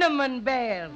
Cinnamon Bear.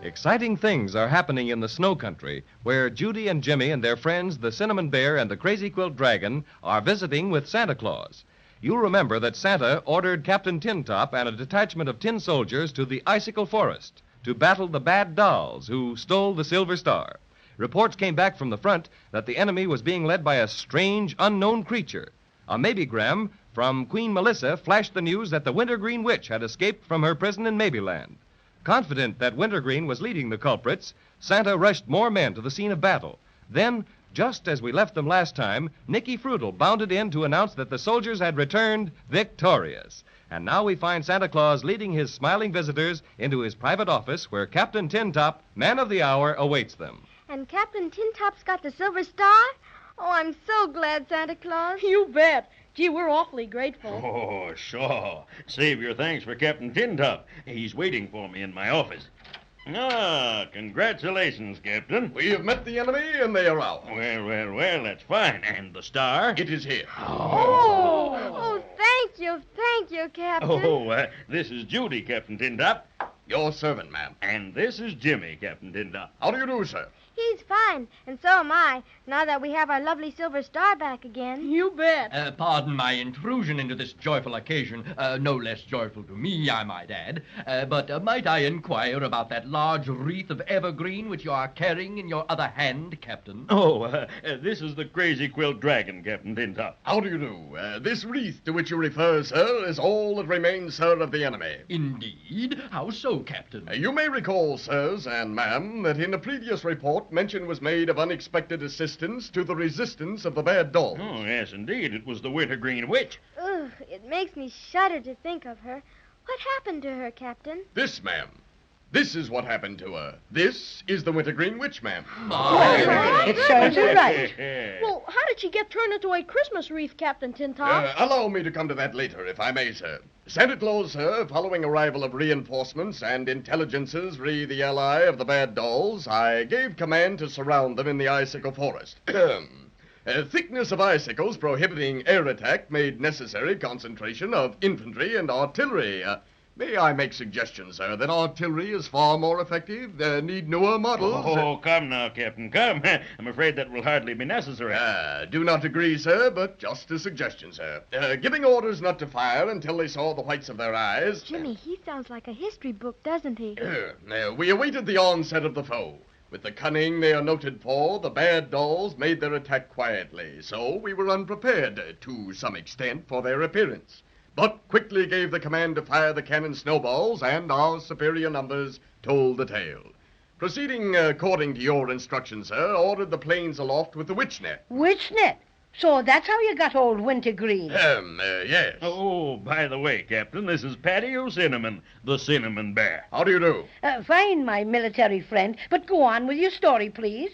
Exciting things are happening in the snow country, where Judy and Jimmy and their friends, the Cinnamon Bear and the Crazy Quilt Dragon, are visiting with Santa Claus. You'll remember that Santa ordered Captain Tintop and a detachment of tin soldiers to the Icicle Forest to battle the bad dolls who stole the Silver Star. Reports came back from the front that the enemy was being led by a strange, unknown creature. A maybegram from Queen Melissa flashed the news that the Wintergreen Witch had escaped from her prison in Maybeland. Confident that Wintergreen was leading the culprits, Santa rushed more men to the scene of battle. Then, just as we left them last time, Nicky Frutal bounded in to announce that the soldiers had returned victorious. And now we find Santa Claus leading his smiling visitors into his private office where Captain Tintop, man of the hour, awaits them. And Captain Tintop's got the Silver Star? Oh, I'm so glad, Santa Claus. You bet. Gee, we're awfully grateful. Oh, sure. Save your thanks for Captain Tintop. He's waiting for me in my office. Ah, congratulations, Captain. We have met the enemy, and they are ours. Well, that's fine. And the star? It is here. Oh, thank you, Captain. This is Judy, Captain Tintop. Your servant, ma'am. And this is Jimmy, Captain Tintop. How do you do, sir? He's fine, and so am I, now that we have our lovely Silver Star back again. You bet. Pardon my intrusion into this joyful occasion, no less joyful to me, I might add. But might I inquire about that large wreath of evergreen which you are carrying in your other hand, Captain? This is the Crazy Quilt Dragon, Captain Tintop. How do you do? This wreath to which you refer, sir, is all that remains, sir, of the enemy. Indeed? How so, Captain? You may recall, sirs and ma'am, that in a previous report, mention was made of unexpected assistance to the resistance of the bad dolls. Oh, yes, indeed. It was the Wintergreen Witch. Ugh, it makes me shudder to think of her. What happened to her, Captain? This, ma'am. This is what happened to her. This is the Wintergreen Witch, ma'am. It serves her right. Well, how did she get turned into a Christmas wreath, Captain Tintop? Allow me to come to that later, if I may, sir. Santa Claus, sir, following arrival of reinforcements and intelligences re the ally of the bad dolls, I gave command to surround them in the Icicle Forest. Thickness of icicles prohibiting air attack made necessary concentration of infantry and artillery. May I make suggestions, sir, that artillery is far more effective, need newer models? Oh, come now, Captain, come. I'm afraid that will hardly be necessary. Do not agree, sir, but just a suggestion, sir. Giving orders not to fire until they saw the whites of their eyes. Jimmy, he sounds like a history book, doesn't he? We awaited the onset of the foe. With the cunning they are noted for, the bad dolls made their attack quietly, so we were unprepared, to some extent, for their appearance. But quickly gave the command to fire the cannon snowballs, and our superior numbers told the tale. Proceeding according to your instructions, sir, ordered the planes aloft with the witch net. Witch net? So that's how you got old Wintergreen. Yes. Oh, by the way, Captain, this is Paddy O'Cinnamon, the Cinnamon Bear. How do you do? Fine, my military friend, but go on with your story, please.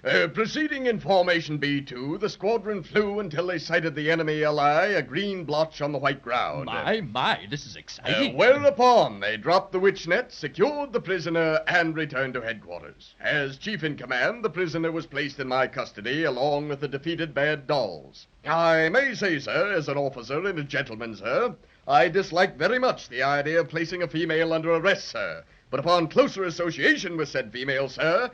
Proceeding in formation B2, the squadron flew until they sighted the enemy ally, a green blotch on the white ground. My, this is exciting. Whereupon they dropped the witch net, secured the prisoner, and returned to headquarters. As chief in command, the prisoner was placed in my custody along with the defeated bad dolls. I may say, sir, as an officer and a gentleman, sir, I dislike very much the idea of placing a female under arrest, sir. But upon closer association with said female, sir,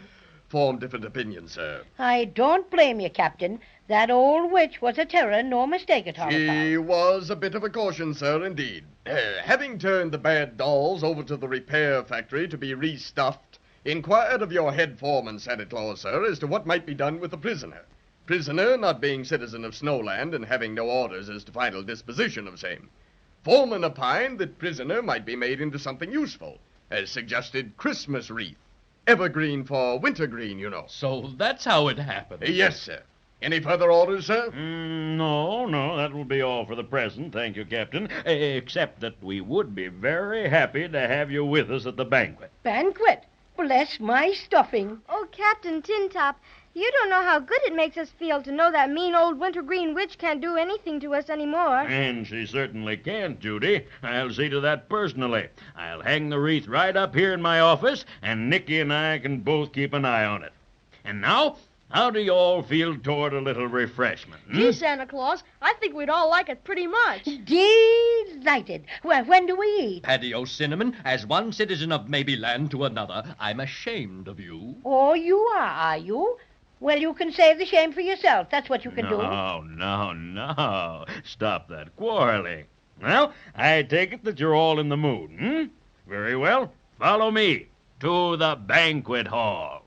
form different opinions, sir. I don't blame you, Captain. That old witch was a terror, no mistake at all. She was a bit of a caution, sir, indeed. Having turned the bad dolls over to the repair factory to be restuffed, inquired of your head foreman, Santa Claus, sir, as to what might be done with the prisoner. Prisoner not being citizen of Snowland and having no orders as to final disposition of same. Foreman opined that prisoner might be made into something useful, as suggested Christmas wreath. Evergreen for wintergreen, you know. So that's how it happened. Yes, sir. Any further orders, sir? No, that will be all for the present, thank you, Captain. Except that we would be very happy to have you with us at the banquet. Banquet? Bless my stuffing. Oh, Captain Tintop, you don't know how good it makes us feel to know that mean old wintergreen witch can't do anything to us anymore. And she certainly can't, Judy. I'll see to that personally. I'll hang the wreath right up here in my office, and Nicky and I can both keep an eye on it. And now, how do you all feel toward a little refreshment? Gee, Santa Claus, I think we'd all like it pretty much. Delighted. Well, when do we eat? Paddy O'Cinnamon, as one citizen of Maybeland to another, I'm ashamed of you. Oh, you are you? Well, you can save the shame for yourself. That's what you can do. No. Stop that quarreling. Well, I take it that you're all in the mood, Very well. Follow me to the banquet hall.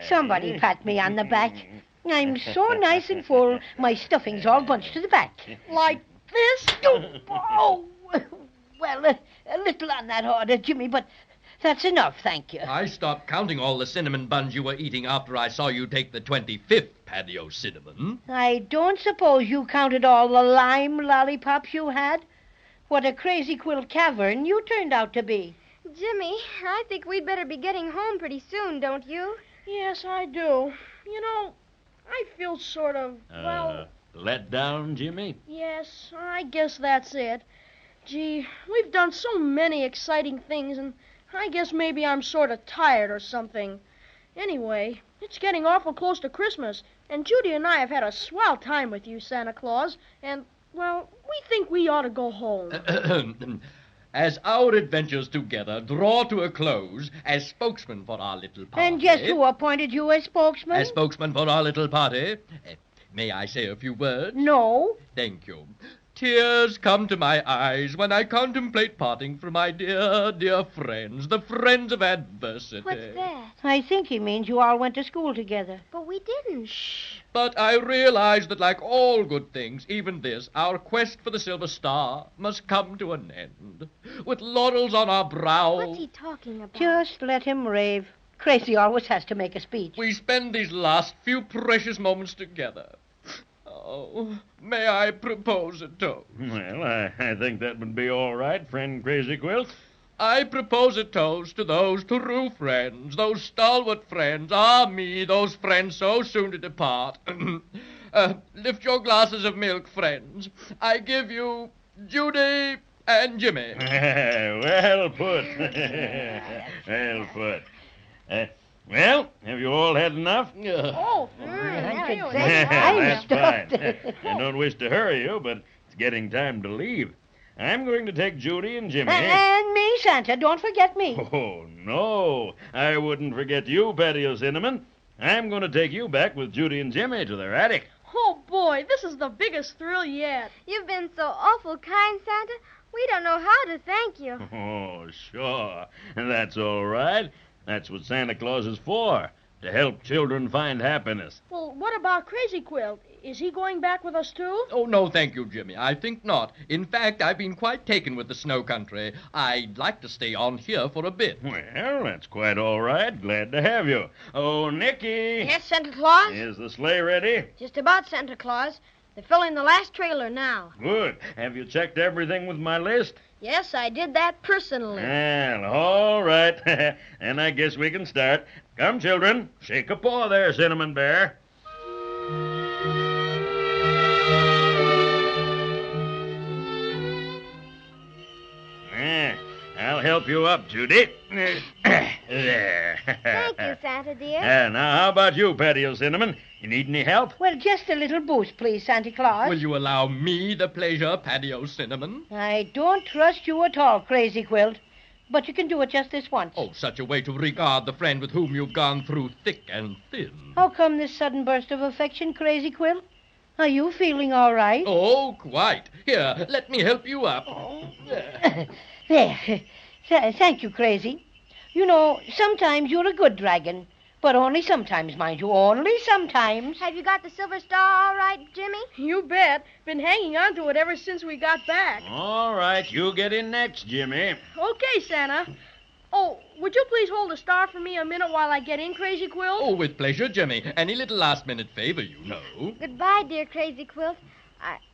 Somebody pat me on the back. I'm so nice and full, my stuffing's all bunched to the back. Like this? Oh, well, a little on that order, Jimmy, but that's enough, thank you. I stopped counting all the cinnamon buns you were eating after I saw you take the 25th Paddy O'Cinnamon. I don't suppose you counted all the lime lollipops you had? What a crazy quilt cavern you turned out to be. Jimmy, I think we'd better be getting home pretty soon, don't you? Yes, I do. You know, I feel sort of, Let down, Jimmy? yes, I guess that's it. Gee, we've done so many exciting things, and I guess maybe I'm sort of tired or something. Anyway, it's getting awful close to Christmas, and Judy and I have had a swell time with you, Santa Claus, and, well, we think we ought to go home. As our adventures together draw to a close, as spokesman for our little party... And just who appointed you as spokesman? As spokesman for our little party, may I say a few words? No. Thank you. Tears come to my eyes when I contemplate parting from my dear, dear friends, the friends of adversity. What's that? I think he means you all went to school together. But we didn't. Shh. But I realize that like all good things, even this, our quest for the Silver Star, must come to an end. With laurels on our brow... What's he talking about? Just let him rave. Crazy always has to make a speech. We spend these last few precious moments together. Oh, may I propose a toast? Well, I think that would be all right, friend Crazy Quilt. I propose a toast to those true friends, those stalwart friends, me, those friends so soon to depart. Lift your glasses of milk, friends. I give you Judy and Jimmy. Well put. Well put. Well, have you all had enough? Oh, That's fine. I don't wish to hurry you, but it's getting time to leave. I'm going to take Judy and Jimmy. And me, Santa. Don't forget me. Oh, no. I wouldn't forget you, Paddy O'Cinnamon. I'm going to take you back with Judy and Jimmy to their attic. Oh, boy, this is the biggest thrill yet. You've been so awful kind, Santa. We don't know how to thank you. Oh, sure. That's all right. That's what Santa Claus is for. to help children find happiness. Well, what about Crazy Quilt? Is he going back with us, too? Oh, no, thank you, Jimmy. I think not. In fact, I've been quite taken with the snow country. I'd like to stay on here for a bit. Well, that's quite all right. Glad to have you. Oh, Nicky. Yes, Santa Claus? Is the sleigh ready? Just about, Santa Claus. They're filling the last trailer now. Good. Have you checked everything with my list? Yes, I did that personally. Well, all right. And I guess we can start. Come, children. Shake a paw there, Cinnamon Bear. I'll help you up, Judy. There. Thank you, Santa dear. Now, how about you, Paddy O' Cinnamon? You need any help? Well, just a little boost, please, Santa Claus. Will you allow me the pleasure, Paddy O' Cinnamon? I don't trust you at all, Crazy Quilt. But you can do it just this once. Oh, such a way to regard the friend with whom you've gone through thick and thin. How come this sudden burst of affection, Crazy Quilt? Are you feeling all right? Oh, quite. Here, let me help you up. There. Thank you, Crazy. You know, sometimes you're a good dragon. But only sometimes, mind you. Only sometimes. Have you got the silver star all right, Jimmy? You bet. Been hanging on to it ever since we got back. All right, you get in next, Jimmy. Okay, Santa. Oh, would you please hold the star for me a minute while I get in, Crazy Quilt? Oh, with pleasure, Jimmy. Any little last-minute favor, you know. Goodbye, dear Crazy Quilt.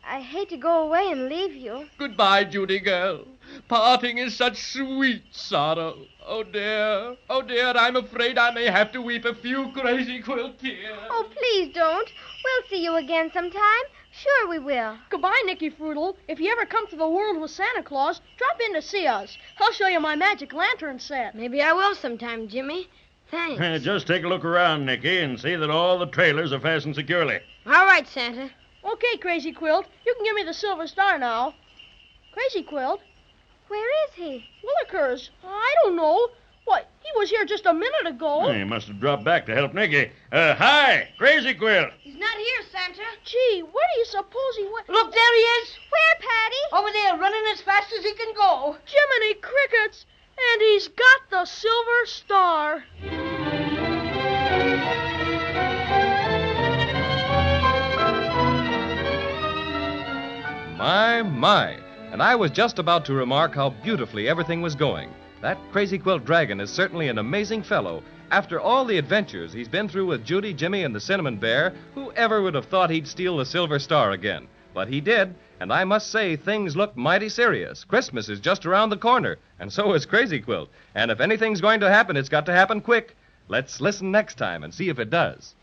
I hate to go away and leave you. Goodbye, Judy girl. Parting is such sweet sorrow. Oh, dear, I'm afraid I may have to weep a few Crazy Quilt tears. Oh, please don't. We'll see you again sometime. Sure we will. Goodbye, Nicky Fruitle. If you ever come to the world with Santa Claus, drop in to see us. I'll show you my magic lantern set. Maybe I will sometime, Jimmy. Thanks. Just take a look around, Nicky, and see that all the trailers are fastened securely. All right, Santa. Okay, Crazy Quilt. You can give me the silver star now. Crazy Quilt? Where is he? Willikers. I don't know. What? He was here just a minute ago. He must have dropped back to help Nicky. Hi, Crazy Quilt. He's not here, Santa. Gee, where do you suppose he went? Look, there he is. Where, Paddy? Over there, running as fast as he can go. Jiminy Crickets. And he's got the silver star. My. And I was just about to remark how beautifully everything was going. That Crazy Quilt Dragon is certainly an amazing fellow. After all the adventures he's been through with Judy, Jimmy, and the Cinnamon Bear, who ever would have thought he'd steal the silver star again? But he did, and I must say things look mighty serious. Christmas is just around the corner, and so is Crazy Quilt. And if anything's going to happen, it's got to happen quick. Let's listen next time and see if it does.